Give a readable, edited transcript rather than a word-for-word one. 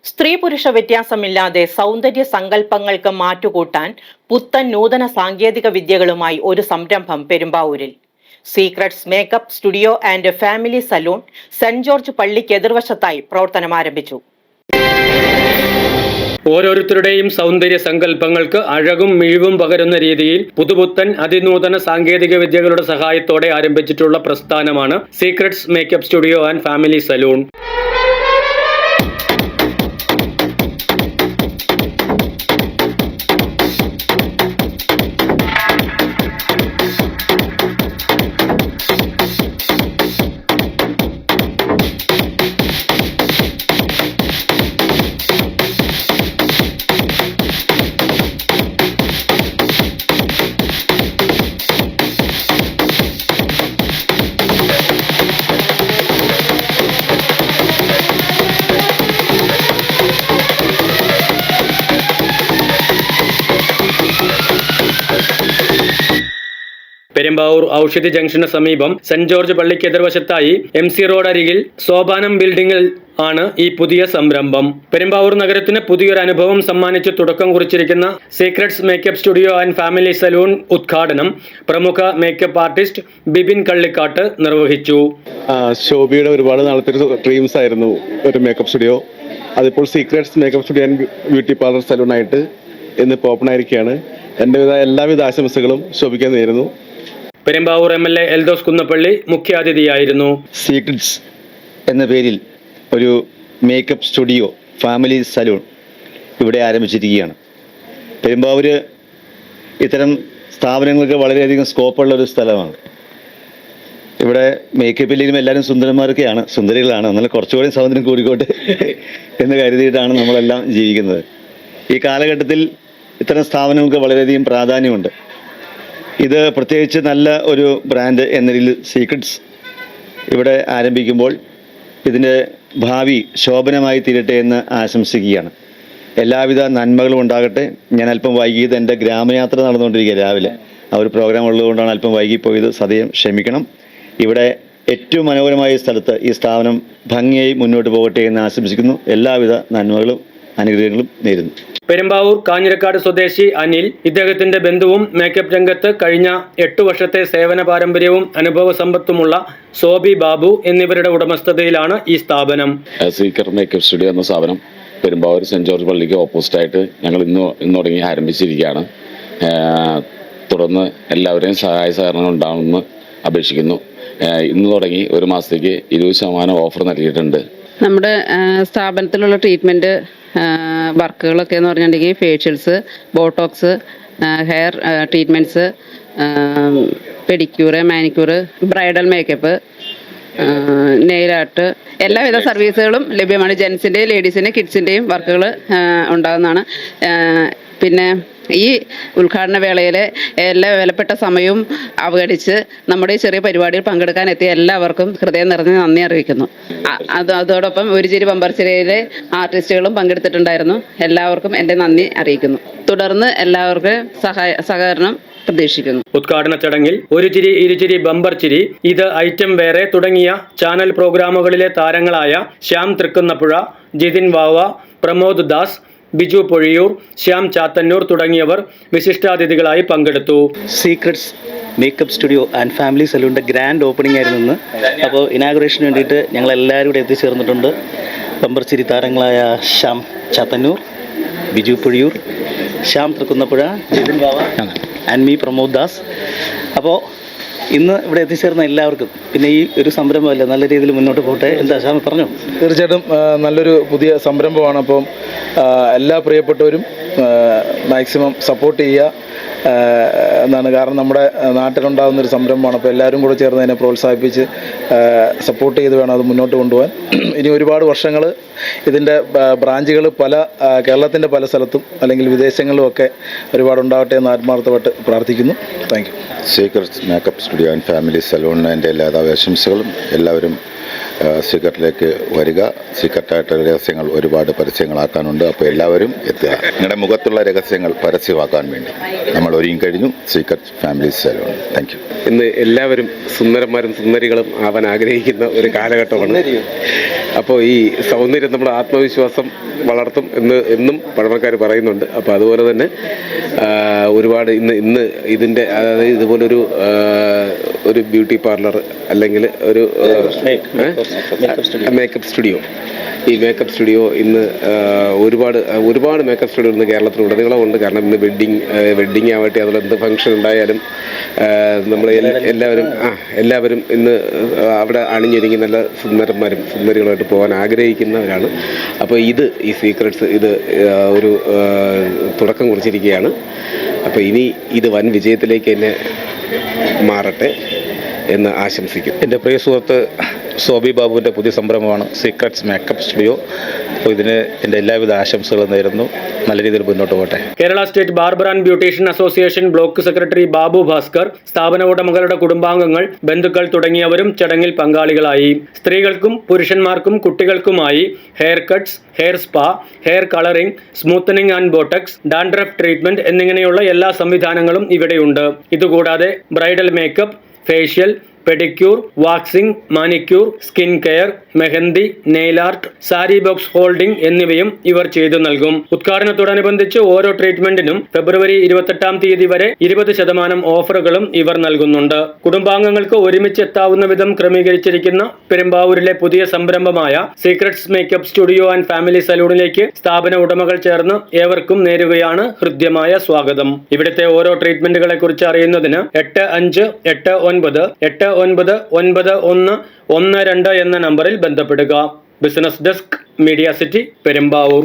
സ്ത്രീ പുരുഷ വ്യത്യാസമില്ലാതെ സൗന്ദര്യ സങ്കല്പങ്ങൾക്ക് മാറ്റുകൂട്ടാൻ പുത്തൻ നൂതന സാങ്കേതിക വിദ്യകളുമായി ഒരു സംരംഭം പെരുമ്പാവൂരിൽ. Secrets makeup studio and family salon saint George പള്ളിക്ക് എതിർവശത്തായി പ്രവർത്തനം ആരംഭിച്ചു. ഓരോരുത്തരുടെയും സൗന്ദര്യ സങ്കല്പങ്ങൾക്ക് അഴകും മിഴിവും പകരുന്ന രീതിയിൽ പുതുപുത്തൻ അതിനൂതന സാങ്കേതിക വിദ്യകളുടെ സഹായത്തോടെ ആരംഭിച്ചിട്ടുള്ള പ്രസ്ഥാനമാണ് secrets makeup studio and family salon. Perumbavoor Aushadhi junction സമീപം സെന്റ് ജോർജ് പള്ളിക്ക് എതിർവശത്തായി MC റോഡ് അരികിൽ സോപാനം ബിൽഡിംഗിൽ ആണ് ഈ പുതിയ സംരംഭം. പെരുമ്പാവൂർ നഗരത്തിന് പുതിയൊരു അനുഭവം സമ്മാനിച്ച് തുടക്കം കുറിച്ചിരിക്കുന്ന secrets makeup studio and family salon ഉദ്ഘാടനം പ്രമുഖ മേക്കപ്പ് ആർട്ടിസ്റ്റ് ബിബിൻ കള്ളിക്കാട്ട് നിർവഹിച്ചു. ശോഭിയുടെ ഒരുപാട് നാളത്തെ ഡ്രീംസ് ആയിരുന്നു ഒരു മേക്കപ്പ് സ്റ്റുഡിയോ. അതിപ്പോൾ secrets makeup studio and beauty parlour സലൂണായിട്ട് ഇന്നിപ്പോൾ ഓപ്പൺ ആയിരിക്കുകയാണ്. എൻ്റെ എല്ലാവിധ ആശംസകളും ശോഭിക്കാൻ നേരുന്നു. പെരുമ്പാവൂർ MLA എൽദോസ് കുന്നപ്പള്ളി മുഖ്യാതിഥിയായിരുന്നു. സീക്രട്സ് എന്ന പേരിൽ ഒരു മേക്കപ്പ് സ്റ്റുഡിയോ ഫാമിലി സലൂൺ ഇവിടെ ആരംഭിച്ചിരിക്കുകയാണ്. പെരുമ്പാവൂർ ഇത്തരം സ്ഥാപനങ്ങൾക്ക് വളരെയധികം സ്കോപ്പുള്ള ഒരു സ്ഥലമാണ്. ഇവിടെ മേക്കപ്പിലും എല്ലാവരും സുന്ദരികളാണ്. എന്നാൽ കുറച്ചുകൂടി സൗന്ദര്യം കൂടിക്കോട്ടെ എന്ന് കരുതിയിട്ടാണ് നമ്മളെല്ലാം ജീവിക്കുന്നത്. ഈ കാലഘട്ടത്തിൽ ഇത്തരം സ്ഥാപനങ്ങൾക്ക് വളരെയധികം പ്രാധാന്യമുണ്ട്. ഇത് പ്രത്യേകിച്ച് നല്ല ഒരു ബ്രാൻഡ് എന്ന രീതിയിൽ സീക്രട്സ് ഇവിടെ ആരംഭിക്കുമ്പോൾ ഇതിൻ്റെ ഭാവി ശോഭനമായി തീരട്ടെ എന്ന് ആശംസിക്കുകയാണ്. എല്ലാവിധ നന്മകളും ഉണ്ടാകട്ടെ. ഞാൻ അല്പം വൈകിയത് എൻ്റെ ഗ്രാമയാത്ര നടന്നുകൊണ്ടിരിക്കുക രാവിലെ. ആ ഒരു പ്രോഗ്രാം ഉള്ളതുകൊണ്ടാണ് അല്പം വൈകിപ്പോയത്. സദയം ക്ഷമിക്കണം. ഇവിടെ ഏറ്റവും മനോഹരമായ സ്ഥലത്ത് ഈ സ്ഥാപനം ഭംഗിയായി മുന്നോട്ട് പോകട്ടെ എന്ന് ആശംസിക്കുന്നു. എല്ലാവിധ നന്മകളും അനുഗ്രഹങ്ങളും നേരുന്നു. പെരുമ്പാവൂർ കാഞ്ഞിരക്കാട് സ്വദേശി അനിൽ, ഇദ്ദേഹത്തിന്റെ ബന്ധുവും മേക്കപ്പ് രംഗത്ത് കഴിഞ്ഞ 8 വർഷത്തെ സേവന പാരമ്പര്യവും അനുഭവ സമ്പത്തുമുള്ള സോബി ബാബു എന്നിവരുടെ ഉടമസ്ഥതയിലാണ് ഈ സ്ഥാപനം. സീക്രട്ട് മേക്കപ്പ് സ്റ്റുഡിയോ എന്ന സ്ഥാപനം പെരുമ്പാവൂർ സെന്റ് ജോർജ് പള്ളിക്ക് ഓപ്പോസിറ്റായിട്ട് ഞങ്ങൾ ഇന്ന് തുടങ്ങി ആരംഭിച്ചിരിക്കുകയാണ്. തുടർന്ന് എല്ലാവരെയും സഹായ സഹകരണം ഉണ്ടാകുമെന്ന് അപേക്ഷിക്കുന്നു. ഇന്ന് തുടങ്ങി ഒരു മാസത്തേക്ക് 20% ഓഫർ നൽകിയിട്ടുണ്ട്. നമ്മുടെ സ്ഥാപനത്തിലുള്ള ട്രീറ്റ്മെൻറ്റ് വർക്കുകളൊക്കെ എന്ന് പറഞ്ഞിട്ടുണ്ടെങ്കിൽ facials, botox, hair treatments, pedicure, manicure, bridal makeup, nail art, എല്ലാവിധ സർവീസുകളും ലഭ്യമാണ്. ജെൻസിൻ്റെയും ലേഡീസിൻ്റെയും കിഡ്സിൻ്റെയും വർക്കുകൾ ഉണ്ടാകുന്നതാണ്. പിന്നെ ഈ ഉദ്ഘാടന വേളയിൽ എല്ലാ വിലപ്പെട്ട സമയവും അവഗണിച്ച് നമ്മുടെ ഈ ചെറിയ പരിപാടിയിൽ പങ്കെടുക്കാൻ എത്തിയ എല്ലാവർക്കും ഹൃദയം നിറഞ്ഞ നന്ദി അറിയിക്കുന്നു. അതോടൊപ്പം ഒരു ചിരി ബമ്പർച്ചിരിയിലെ ആർട്ടിസ്റ്റുകളും പങ്കെടുത്തിട്ടുണ്ടായിരുന്നു. എല്ലാവർക്കും എൻ്റെ നന്ദി അറിയിക്കുന്നു. തുടർന്ന് എല്ലാവർക്കും സഹകരണം പ്രതീക്ഷിക്കുന്നു. ഉദ്ഘാടന ചടങ്ങിൽ ഒരു ചിരി ഇരുചിരി ബമ്പർ ചിരി, ഇത് ഐറ്റം വേറെ തുടങ്ങിയ ചാനൽ പ്രോഗ്രാമുകളിലെ താരങ്ങളായ ശ്യാം തൃക്കുന്നപ്പുഴ, ജിതിൻ വാവ, പ്രമോദ് ദാസ്, ബിജു പൊഴിയൂർ, ശ്യാം ചാത്തന്നൂർ തുടങ്ങിയവർ വിശിഷ്ടാതിഥികളായി പങ്കെടുത്തു. Secrets makeup studio and family സലൂണിൻ്റെ ഗ്രാൻഡ് ഓപ്പണിംഗ് ആയിരുന്നു ഇന്ന്. അപ്പോൾ ഇനാഗുറേഷന് വേണ്ടിയിട്ട് ഞങ്ങൾ എല്ലാവരും ഇവിടെ എത്തിച്ചേർന്നിട്ടുണ്ട്. ബമ്പർച്ചിരി താരങ്ങളായ ശ്യാം ചാത്തന്നൂർ, ബിജു പൊഴിയൂർ, ശ്യാം തൃക്കുന്നപ്പുഴ, ജിതിൻ ബാവ ആൻഡ് മീ പ്രമോദ് ദാസ്. അപ്പോൾ ഇന്ന് ഇവിടെ എത്തിച്ചേർന്ന എല്ലാവർക്കും, പിന്നെ ഈ ഒരു സംരംഭമല്ല, നല്ല രീതിയിൽ മുന്നോട്ട് പോട്ടെ. എന്താ ശ്യാമി പറഞ്ഞു? തീർച്ചയായിട്ടും നല്ലൊരു പുതിയ സംരംഭമാണ്. അപ്പം എല്ലാ പ്രിയപ്പെട്ടവരും മാക്സിമം സപ്പോർട്ട് ചെയ്യുക എന്നാണ്. കാരണം നമ്മുടെ നാട്ടിലുണ്ടാകുന്നൊരു സംരംഭമാണ്. അപ്പോൾ എല്ലാവരും കൂടെ ചേർന്ന് അതിനെ പ്രോത്സാഹിപ്പിച്ച് സപ്പോർട്ട് ചെയ്ത് വേണം അത് മുന്നോട്ട് കൊണ്ടുപോകാൻ. ഇനി ഒരുപാട് വർഷങ്ങൾ ഇതിൻ്റെ ബ്രാഞ്ചുകൾ കേരളത്തിൻ്റെ പല സ്ഥലത്തും അല്ലെങ്കിൽ വിദേശങ്ങളിലുമൊക്കെ ഒരുപാടുണ്ടാവട്ടെ എന്ന് ആത്മാർത്ഥമായിട്ട് പ്രാർത്ഥിക്കുന്നു. Thank you. Secrets makeup studio and family സലൂണിന് എൻ്റെ എല്ലാ ആശംസകളും. എല്ലാവരും സീക്രട്ടിലേക്ക് വരിക. സീക്രട്ടായിട്ടുള്ള രഹസ്യങ്ങൾ ഒരുപാട് പരസ്യങ്ങളാക്കാനുണ്ട്. അപ്പോൾ എല്ലാവരും എത്തുക. നിങ്ങളുടെ മുഖത്തുള്ള രഹസ്യങ്ങൾ പരസ്യമാക്കാൻ വേണ്ടി നമ്മൾ ഒരുങ്ങി കഴിഞ്ഞു. Secret family salon. Thank you. ഇന്ന് എല്ലാവരും സുന്ദരന്മാരും സുന്ദരികളും ആവാൻ ആഗ്രഹിക്കുന്ന ഒരു കാലഘട്ടമാണ്. അപ്പോൾ ഈ സൗന്ദര്യം നമ്മുടെ ആത്മവിശ്വാസം വളർത്തും എന്നും പഴമക്കാർ പറയുന്നുണ്ട്. അപ്പോൾ അതുപോലെ തന്നെ ഒരുപാട് ഇന്ന് ഇതിൻ്റെ അതായത് ഇതുപോലൊരു ഒരു ബ്യൂട്ടി പാർലർ അല്ലെങ്കിൽ ഒരു മേക്കപ്പ് സ്റ്റുഡിയോ, ഈ മേക്കപ്പ് സ്റ്റുഡിയോ ഇന്ന് ഒരുപാട് മേക്കപ്പ് സ്റ്റുഡിയോ ഇന്ന് കേരളത്തിലുടനീളമുണ്ട്. കാരണം ഇന്ന് വെഡ്ഡിങ് ആവട്ടെ, അതുപോലെ എന്ത് ഫംഗ്ഷൻ ഉണ്ടായാലും നമ്മൾ എല്ലാവരും ഇന്ന് അവിടെ അണിഞ്ഞൊരുങ്ങി നല്ല സുന്ദരന്മാരും സുന്ദരികളുമായിട്ട് പോകാൻ ആഗ്രഹിക്കുന്നവരാണ്. അപ്പോൾ ഈ സീക്രട്സ് ഇത് ഒരു തുടക്കം കുറിച്ചിരിക്കുകയാണ്. അപ്പോൾ ഇനി ഇത് വൻ വിജയത്തിലേക്ക് തന്നെ മാറട്ടെ എന്ന് ആശംസിക്കും. എൻ്റെ പ്രിയ സുഹൃത്ത് സോബി ബാബുവിൻ്റെ പുതിയ സംരംഭമാണ് സീക്രട്സ് മേക്കപ്പ് സ്റ്റുഡിയോ. അപ്പോൾ ഇതിന് എൻ്റെ എല്ലാവിധ ആശംസകളും നേരുന്നു. നല്ല രീതിയിൽ മുന്നോട്ട് പോകട്ടെ. Kerala state barber and beautician association block secretary Babu Bhaskar, സ്ഥാപന ഉടമകളുടെ കുടുംബാംഗങ്ങൾ, ബന്ധുക്കൾ തുടങ്ങിയവരും ചടങ്ങിൽ പങ്കാളികളായി. സ്ത്രീകൾക്കും പുരുഷന്മാർക്കും കുട്ടികൾക്കുമായി hair cuts, hair spa, hair colouring, smoothening and botox, dandruff treatment എന്നിങ്ങനെയുള്ള എല്ലാ സംവിധാനങ്ങളും ഇവിടെയുണ്ട്. ഇതുകൂടാതെ bridal makeup, facial, pedicure, waxing, manicure, skin care, mehndi, nail art, sari box holding എന്നിവയും ഇവർ ചെയ്തു നൽകും. ഉദ്ഘാടനത്തോടനുബന്ധിച്ച് ഓരോ ട്രീറ്റ്മെന്റിനും ഫെബ്രുവരി 28-ാം തീയതി വരെ 20% ഓഫറുകളും ഇവർ നൽകുന്നുണ്ട്. കുടുംബാംഗങ്ങൾക്ക് ഒരുമിച്ച് എത്താവുന്ന വിധം ക്രമീകരിച്ചിരിക്കുന്ന പെരുമ്പാവൂരിലെ പുതിയ സംരംഭമായ secrets makeup studio and family സലൂണിലേക്ക് സ്ഥാപന ഉടമകൾ ചേർന്ന് ഏവർക്കും നേരുകയാണ് ഹൃദ്യമായ സ്വാഗതം. ഇവിടുത്തെ ഓരോ ട്രീറ്റ്മെന്റുകളെ കുറിച്ച് അറിയുന്നതിന് 85899112 എന്ന നമ്പറിൽ ബന്ധപ്പെടുക. Business desk, media city, Perumbavoor.